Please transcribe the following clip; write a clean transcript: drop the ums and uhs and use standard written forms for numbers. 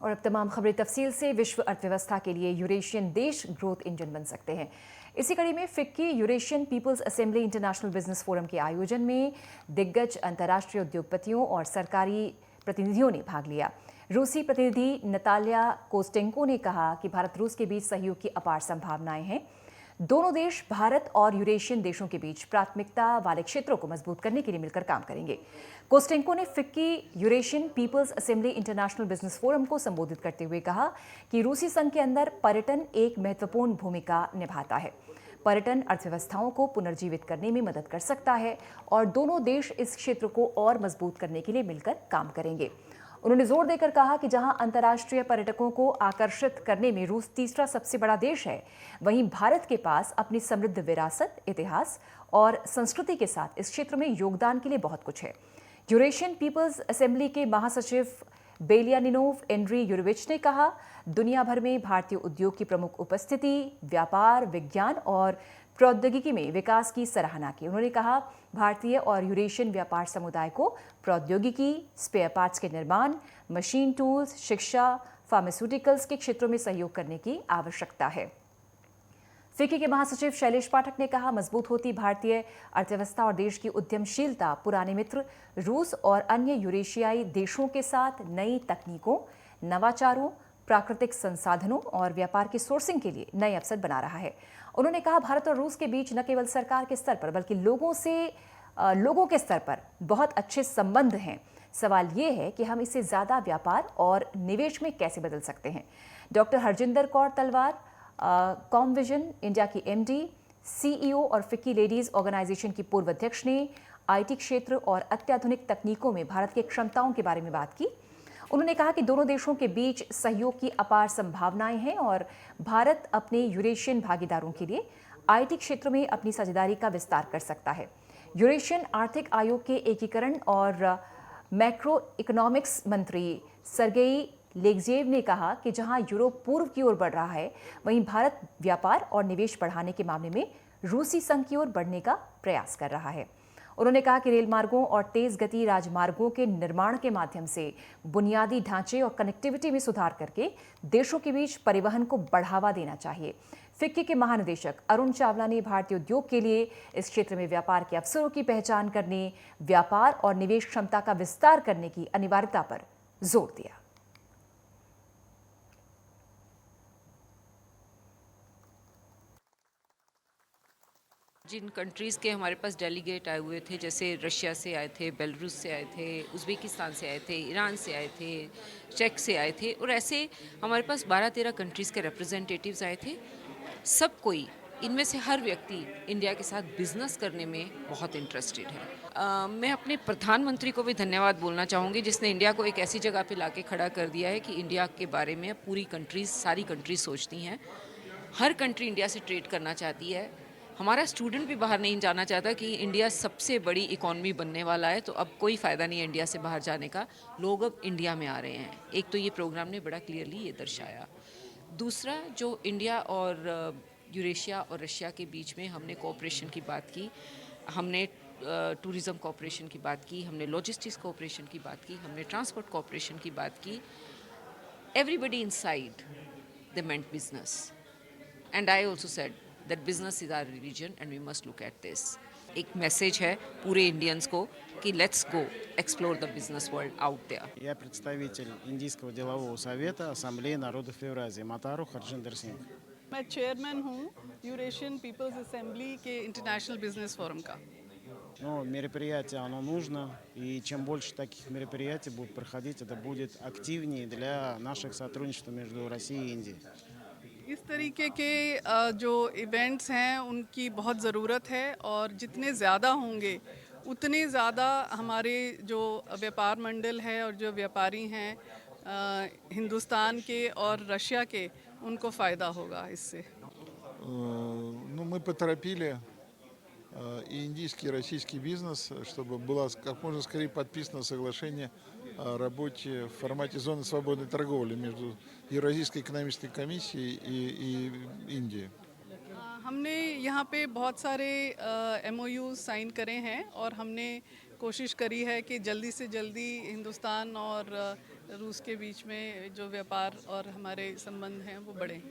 और अब तमाम खबरें तफसील से। विश्व अर्थव्यवस्था के लिए यूरेशियन देश ग्रोथ इंजन बन सकते हैं। इसी कड़ी में FICCI Eurasian people's assembly international business forum के आयोजन में दिग्गज अंतर्राष्ट्रीय उद्योगपतियों और सरकारी प्रतिनिधियों ने भाग लिया। रूसी प्रतिनिधि नतालिया कोस्टेंको ने कहा कि भारत रूस के बीच सहयोग की अपार संभावनाएं हैं। दोनों देश भारत और यूरेशियन देशों के बीच प्राथमिकता वाले क्षेत्रों को मजबूत करने के लिए मिलकर काम करेंगे। कोस्टेंको ने FICCI Eurasian people's assembly international business forum को संबोधित करते हुए कहा कि रूसी संघ के अंदर पर्यटन एक महत्वपूर्ण भूमिका निभाता है। पर्यटन अर्थव्यवस्थाओं को पुनर्जीवित करने में मदद कर सकता है और दोनों देश इस क्षेत्र को और मजबूत करने के लिए मिलकर काम करेंगे। उन्होंने जोर देकर कहा कि जहां अंतर्राष्ट्रीय पर्यटकों को आकर्षित करने में रूस तीसरा सबसे बड़ा देश है, वहीं भारत के पास अपनी समृद्ध विरासत, इतिहास और संस्कृति के साथ इस क्षेत्र में योगदान के लिए बहुत कुछ है। यूरेशियन पीपल्स असेंबली के महासचिव बेलियानिनोव एंड्री यूरोविच ने कहा, दुनिया भर में भारतीय उद्योग की प्रमुख उपस्थिति व्यापार, विज्ञान और प्रौद्योगिकी में विकास की सराहना की। उन्होंने कहा, भारतीय और यूरेशियन व्यापार समुदाय को प्रौद्योगिकी, स्पेयर पार्ट्स के निर्माण, मशीन टूल्स, शिक्षा, फार्मास्यूटिकल्स के क्षेत्रों में सहयोग करने की आवश्यकता है। फिक्की के महासचिव शैलेश पाठक ने कहा, मजबूत होती भारतीय अर्थव्यवस्था और देश की उद्यमशीलता पुराने मित्र रूस और अन्य यूरेशियाई देशों के साथ नई तकनीकों, नवाचारों, प्राकृतिक संसाधनों और व्यापार की सोर्सिंग के लिए नए अवसर बना रहा है। उन्होंने कहा, भारत और रूस के बीच न केवल सरकार के स्तर पर बल्कि लोगों के स्तर पर बहुत अच्छे संबंध हैं। सवाल ये है कि हम इसे ज्यादा व्यापार और निवेश में कैसे बदल सकते हैं। डॉक्टर हरजिंदर कौर तलवार, कॉमविजन इंडिया की एमडी, सीईओ और फिक्की लेडीज ऑर्गेनाइजेशन की पूर्व अध्यक्ष ने आईटी क्षेत्र और अत्याधुनिक तकनीकों में भारत की क्षमताओं के बारे में बात की। उन्होंने कहा कि दोनों देशों के बीच सहयोग की अपार संभावनाएं हैं और भारत अपने यूरेशियन भागीदारों के लिए आईटी क्षेत्र में अपनी साझेदारी का विस्तार कर सकता है। यूरेशियन आर्थिक आयोग के एकीकरण और मैक्रो इकोनॉमिक्स मंत्री सर्गेई लेग्जेव ने कहा कि जहां यूरोप पूर्व की ओर बढ़ रहा है, वहीं भारत व्यापार और निवेश बढ़ाने के मामले में रूसी संघ की ओर बढ़ने का प्रयास कर रहा है। उन्होंने कहा कि रेल मार्गों और तेज गति राजमार्गों के निर्माण के माध्यम से बुनियादी ढांचे और कनेक्टिविटी में सुधार करके देशों के बीच परिवहन को बढ़ावा देना चाहिए। फिक्की के महानिदेशक अरुण चावला ने भारतीय उद्योग के लिए इस क्षेत्र में व्यापार के अवसरों की पहचान करने, व्यापार और निवेश क्षमता का विस्तार करने की अनिवार्यता पर जोर दिया। जिन कंट्रीज़ के हमारे पास डेलीगेट आए हुए थे, जैसे रशिया से आए थे, बेलारूस से आए थे, उज़्बेकिस्तान से आए थे, ईरान से आए थे, चेक से आए थे, और ऐसे हमारे पास 12-13 कंट्रीज़ के रिप्रेजेंटेटिव्स आए थे। सब कोई, इनमें से हर व्यक्ति इंडिया के साथ बिजनेस करने में बहुत इंटरेस्टेड है। मैं अपने प्रधानमंत्री को भी धन्यवाद बोलना चाहूँगी, जिसने इंडिया को एक ऐसी जगह पे लाके खड़ा कर दिया है कि इंडिया के बारे में पूरी कंट्रीज़, सारी कंट्रीज सोचती हैं। हर कंट्री इंडिया से ट्रेड करना चाहती है। हमारा स्टूडेंट भी बाहर नहीं जाना चाहता कि इंडिया सबसे बड़ी इकॉनमी बनने वाला है, तो अब कोई फ़ायदा नहीं है इंडिया से बाहर जाने का। लोग अब इंडिया में आ रहे हैं। एक तो ये प्रोग्राम ने बड़ा क्लियरली ये दर्शाया। दूसरा, जो इंडिया और यूरेशिया और रशिया के बीच में हमने कोऑपरेशन की बात की, हमने टूरिज़्म कोऑपरेशन की बात की, हमने लॉजिस्टिक्स कोऑपरेशन की बात की, हमने ट्रांसपोर्ट कोऑपरेशन की बात की। Everybody inside they meant business, and I also said that business is our religion and we must look at this. एक मैसेज है पूरे इंडियंस को कि let's go explore the business world out there. Я представитель Индийского делового совета Ассамблеи народов Евразии Матару Харджиндер Синг. मैं chairman हूँ Eurasian people's assembly के international business forum का। Но мероприятие, оно нужно, и чем больше таких мероприятий будут проходить, это будет активнее для наших сотрудничеств между Россией и Индией. इस तरीके के जो इवेंट्स हैं उनकी बहुत ज़रूरत है, और जितने ज़्यादा होंगे उतने ज़्यादा हमारे जो व्यापार मंडल है और जो व्यापारी हैं हिंदुस्तान के और रशिया के, उनको फ़ायदा होगा इससे। Ну, мы поторопили и индийский, и российский бизнес, чтобы было как можно скорее подписано соглашение о работе в формате зоны свободной торговли между Евразийской экономической комиссией и Индией. हमने यहाँ पे बहुत सारे MOU साइन करे हैं, और हमने कोशिश करी है कि जल्दी से जल्दी हिंदुस्तान और रूस के बीच में जो व्यापार और हमारे संबंध हैं वो बढ़ें।